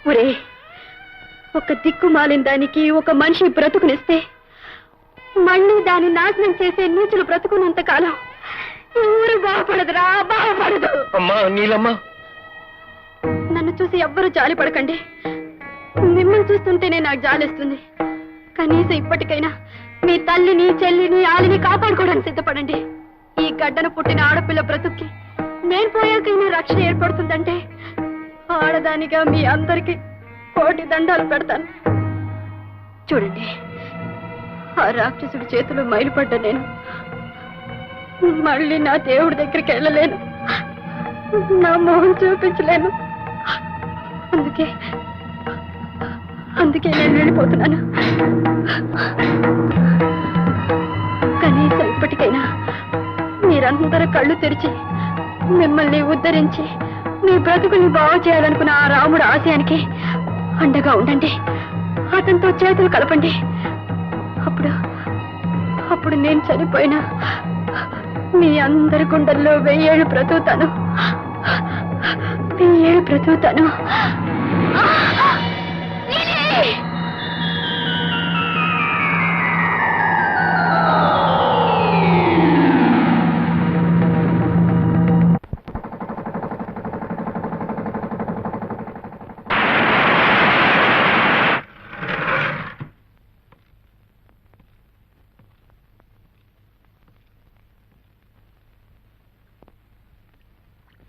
ఒరే, ఒక దిక్కుమాలిన దానికి ఒక మనిషి బ్రతుకునిస్తే మళ్ళీ దాన్ని నాశనం చేసే నీచులు బ్రతుకున్నంత కాలం ఈ ఊరు బాగుపడదురా, బాగుపడదు. అమ్మా నీలమ్మ, నన్ను చూసి ఎవ్వరూ జాలి పడకండి. మిమ్మల్ని చూస్తుంటేనే నాకు జాలిస్తుంది. కనీసం ఇప్పటికైనా మీ తల్లిని, చెల్లిని, ఆలిని కాపాడుకోవడానికి సిద్ధపడండి. ఈ గడ్డను పుట్టిన ఆడపిల్ల బ్రతుక్కి నేను పోయాకైనా రక్షణ ఏర్పడుతుందంటే ఆడదానిగా మీ అందరికీ కోటి దండాలు పెడతాను. చూడండి, ఆ రాక్షసుడి చేతులు మైలుపడ్డ నేను మళ్ళీ నా దేవుడి దగ్గరికి వెళ్ళలేను, నా మొహం చూపించలేను. అందుకే నేను వెళ్ళిపోతున్నాను. కనీసం ఇప్పటికైనా మీరందరూ కళ్ళు తెరిచి మిమ్మల్ని ఉద్ధరించి మీ బ్రతుకుల్ని బాగు చేయాలనుకున్న ఆ రాముడు ఆశయానికి అండగా ఉండండి. అతనితో చేతులు కలపండి. అప్పుడు నేను చనిపోయినా మీ అందరి గుండెల్లో 1000 ఏళ్ళు బ్రతుకుతాను, 1000 ఏళ్ళు బ్రతుకుతాను.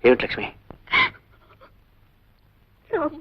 ఏమిటి లక్ష్మి? రాము,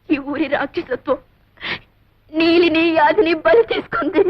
ఈ ఊరి రాక్షసత్వం నీలిని, యాదిని బలి తీసుకుంది.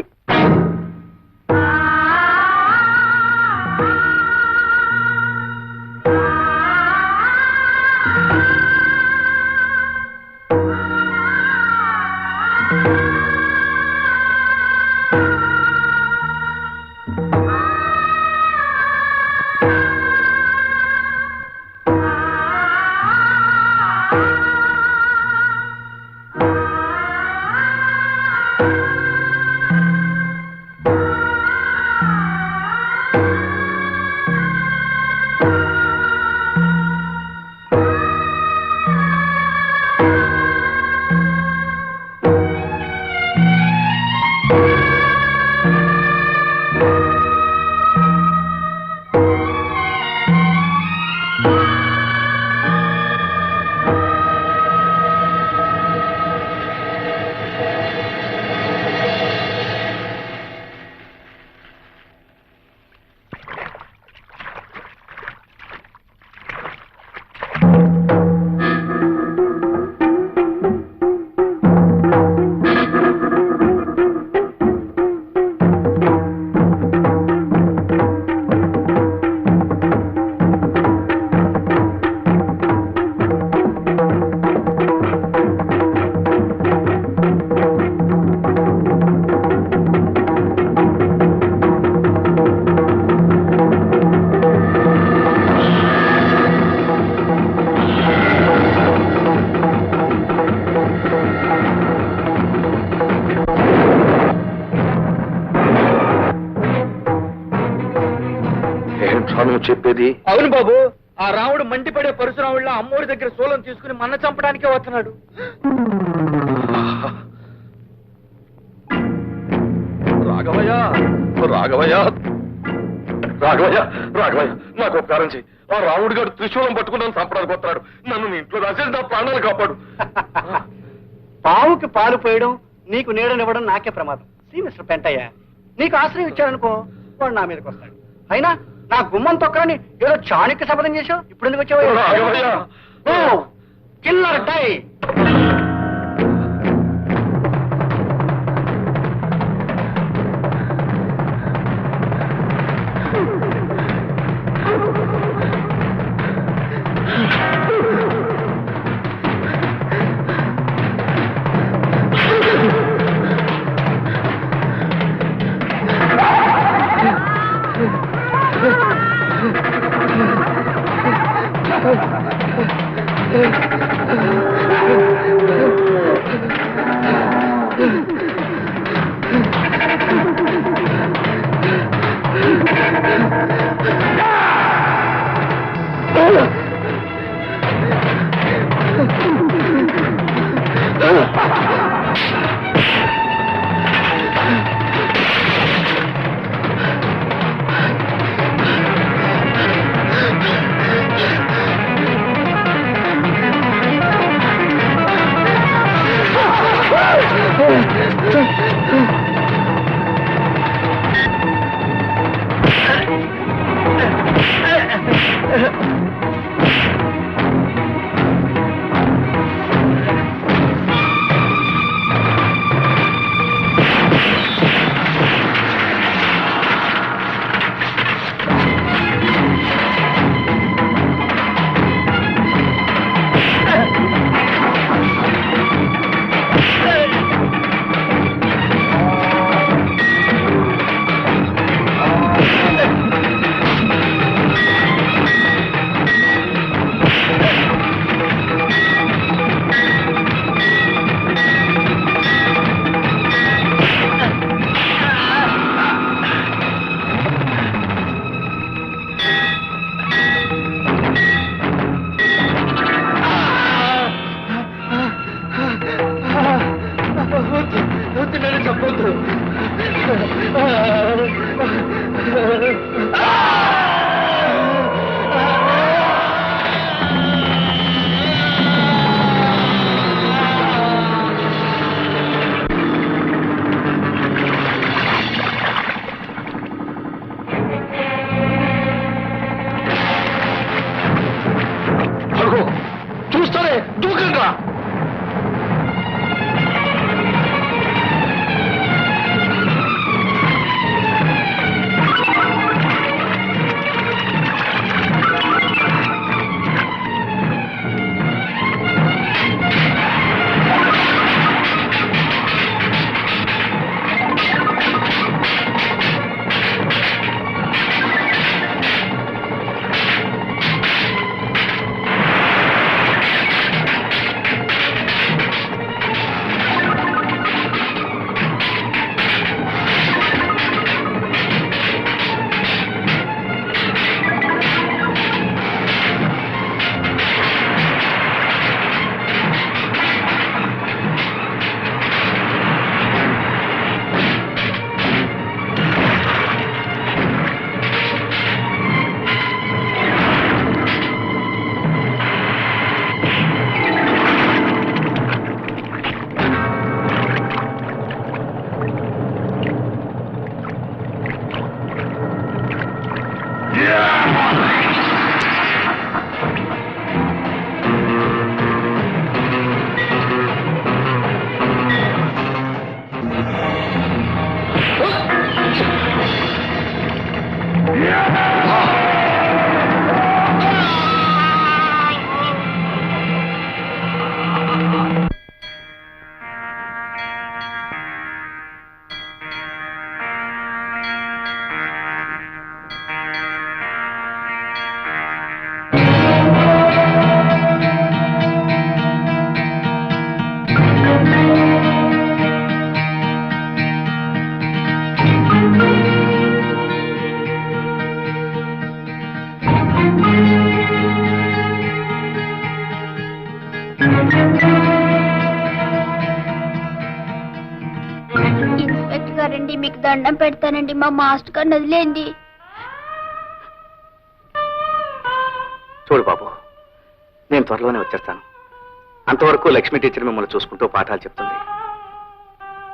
చెప్పేది అవును బాబు, ఆ రాముడు మండిపడే పరశురాముళ్ళ అమ్మోడి దగ్గర సోలం తీసుకుని మన్న చంపడానికే వస్తున్నాడు. రాఘవయ్య, రాఘవయ్య, రాఘవయ్య, రాఘవయ్య, నాకు ఉపకారం చేయి. ఆ రాముడు గారు త్రిశూలం పట్టుకున్నాను చంపడానికి వస్తున్నాడు. నన్ను నీ ఇంట్లో రాసేసి నా ప్రాణాలు కాపాడు. పావుకి పాలు పోయడం, నీకు నీడనివ్వడం నాకే ప్రమాదం. మిస్టర్ పెంటయ్య, నీకు ఆశ్రయం ఇచ్చాడనుకో, వాడు నా మీదకి వస్తాడు. అయినా నా గుమ్మం తొక్కని ఏదో చాణక్య శపథం చేశావు. ఇప్పుడు ఎందుకు వచ్చావు? Killer die. దూకండ్రా. ఇన్స్పెక్టర్ గారండి, మీకు దండం పెడతానండి, మా మాస్టర్ గారిని వదిలేండి. చూడు బాబు, నేను త్వరలోనే వచ్చేస్తాను. అంతవరకు లక్ష్మీ టీచర్ మిమ్మల్ని చూసుకుంటూ పాఠాలు చెప్తుంది.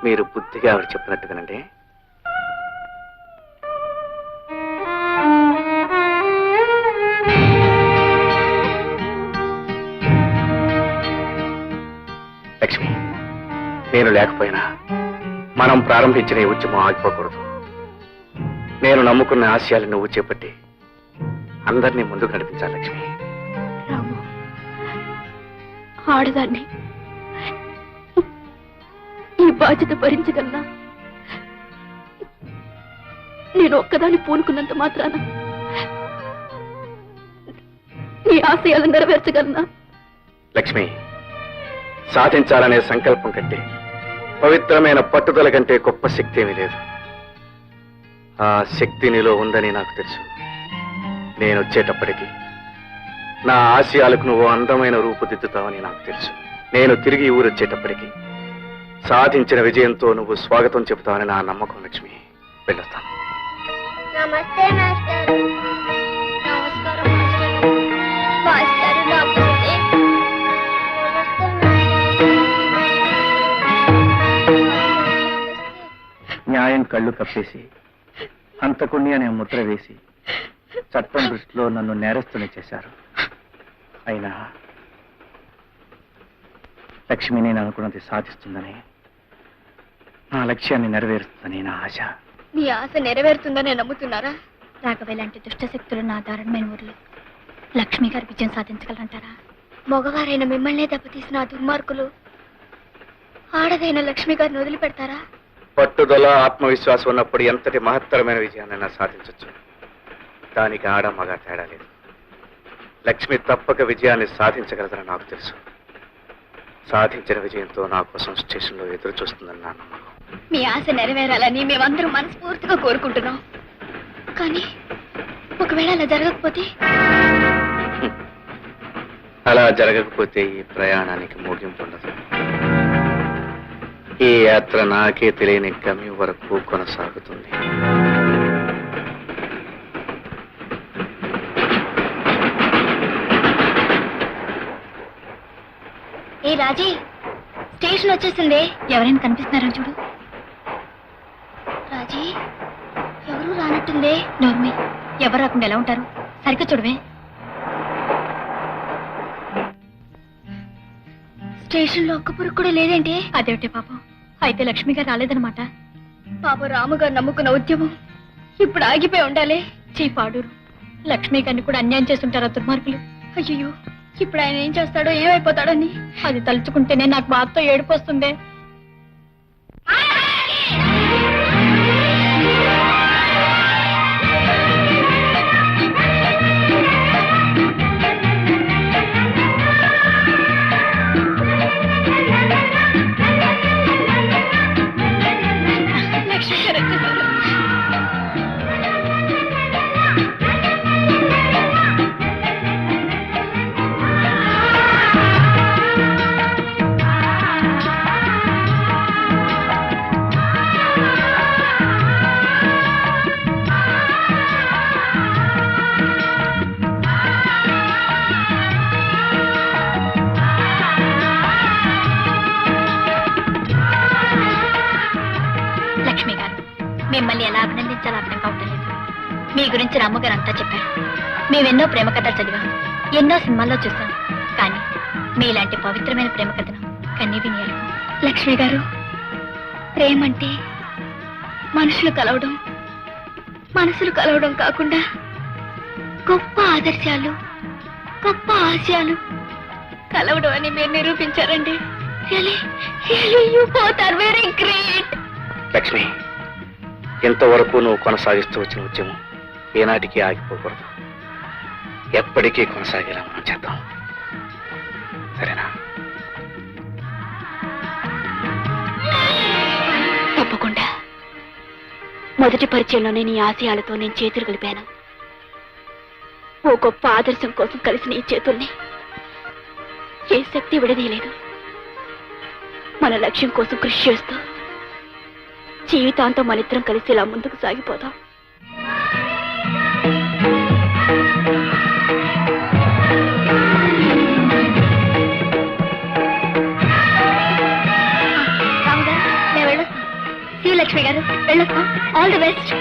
మీరు బుద్ధిగా ఆవిడ చెప్పినట్టుగానండి. లక్ష్మి, నేను లేకపోయినా మనం ప్రారంభించిన ఈ ఉద్యమం ఆగిపోకూడదు. నేను నమ్ముకున్న ఆశయాలు నువ్వు చేపట్టి అందరినీ ముందుకు నడిపించాలి లక్ష్మి. రాము, ఆడదాన్ని ఈ బాధ్యత భరించగలనా? నేను ఒక్కదాన్ని పూనుకున్నంత మాత్రాన నీ ఆశయాలు నెరవేర్చగలనా? లక్ష్మి, సాధించాలనే సంకల్పం కంటే పవిత్రమైన పట్టుదల కంటే గొప్ప శక్తి ఏమీ లేదు. ఆ శక్తి నీలో ఉందని నాకు తెలుసు. నేను వచ్చేటప్పటికి నా ఆశయాలకు నువ్వు అందమైన రూపుదిద్దుతావని నాకు తెలుసు. నేను తిరిగి ఊరొచ్చేటప్పటికి సాధించిన విజయంతో నువ్వు స్వాగతం చెబుతావని నా నమ్మకం లక్ష్మి. వెళ్ళొస్తాను. నమస్తే మాస్టర్. నమస్కారం మాస్టర్. మాస్టర్ నమస్తే. న్యాయం కళ్ళు కప్పేసి హంతకుణ్ణి అనే ముద్ర వేసి చట్టం దృష్టిలో నన్ను నేరస్తుని చేశారు. అయినా లక్ష్మి నేను అనుకున్నది సాధిస్తుందని, నా లక్ష్యాన్ని నెరవేరుస్తుందని నా ఆశ. మీ ఆశ నెరవేరుతుందని నమ్ముతున్నారా? రాఘవ లాంటి దుష్ట శక్తులు నా దారుణమైన ఊర్లు లక్ష్మి గారి విజయం సాధించగలంటారా? మగవారైన మిమ్మల్నే దెబ్బతీసిన ఆ దుర్మార్గులు ఆడదైన లక్ష్మి గారిని వదిలిపెడతారా? పట్టుదల ఆత్మవిశ్వాసం ఉన్నప్పుడు ఎంతటి మహత్తరమైన విజయాన్నైనా సాధించవచ్చు. దానికి ఆడ మగ తేడా లేదు. లక్ష్మి తప్పక విజయాన్ని సాధించగలదని నాకు తెలుసు. సాధించిన విజయంతో నా కోసం స్టేషన్లో ఎదురు చూస్తుందని నా నమ్మకం. మీ ఆశ నెరవేరాలని మేమందరం మనస్ఫూర్తిగా కోరుకుంటున్నాం. కానీ ఒకవేళ అలా జరగకపోతే? అలా జరగకపోతే ఈ ప్రయాణానికి ముగింపు ఉండదు. ఈ యాత్ర నాకే తెలియని గమ్యం వరకు కొనసాగుతుంది. ఏ రాజీ, స్టేషన్ వచ్చేసిందే. ఎవరైనా కనిపిస్తున్నారా చూడు. రాజీ, ఎవరు రానట్టుందే. నోర్మి, ఎవరు రాకుండా ఎలా ఉంటారు? సరిగ్గా చూడవే. స్టేషన్ లో ఒక్క పురుగు కూడా లేదేంటి? అదేమిటి పాపం, అయితే లక్ష్మి గారు రాలేదనమాట. పాప రాముగారు నమ్ముకున్న ఉద్యమం ఇప్పుడు ఆగిపోయి ఉండాలి. చీపాడూరు లక్ష్మి గారిని కూడా అన్యాయం చేస్తుంటారా దుర్మార్గులు. అయ్యో, ఇప్పుడు ఆయన ఏం చేస్తాడో ఏమైపోతాడని అది తలుచుకుంటేనే నాకు బాధతో ఏడుపు వస్తుంది. లక్ష్మి గారు వచ్చేసారు. లక్ష్మి గారు, మిమ్మల్ని ఎలా అభినందించాలో అర్థం కావటం లేదు. మీ గురించి రామ్మగారు అంతా చెప్పారు. మేమెన్నో ప్రేమ కథలు చదివాం, ఎన్నో సినిమాల్లో చూసాం. కానీ మీలాంటి పవిత్రమైన ప్రేమ కథను కన్నీ వినియాలి. లక్ష్మి గారు, ప్రేమంటే మనుషులు కలవడం, మనసులు కలవడం కాకుండా గొప్ప ఆదర్శాలు, గొప్ప ఆశయాలు కలవడం అని మీరు నిరూపించారండి. Really, you both are very great. Lakshmi, ఎంతవరకు నువ్వు కొనసాగిస్తూ వచ్చిన ఉద్యమం ఏనాటికి ఆగిపోకూడదు. ఎప్పటికీ కొనసాగేలా మనం చేద్దాం, సరేనా? తప్పకుండా. మొదటి పరిచయంలోనే నీ ఆశయాలతో నేను చేతులు కలిపాను. ఓ గొప్ప ఆదర్శం కోసం కలిసిన ఈ చేతుల్ని ఏ శక్తి విడదీయలేదు. మన లక్ష్యం కోసం కృషి చేస్తూ జీవితాంతం మనిద్దరం కలిసి ఇలా ముందుకు సాగిపోదాం. రాము గారు, నేను వెళ్ళొస్తాను. శ్రీ లక్ష్మి గారు, వెళ్ళొస్తాం. All the best.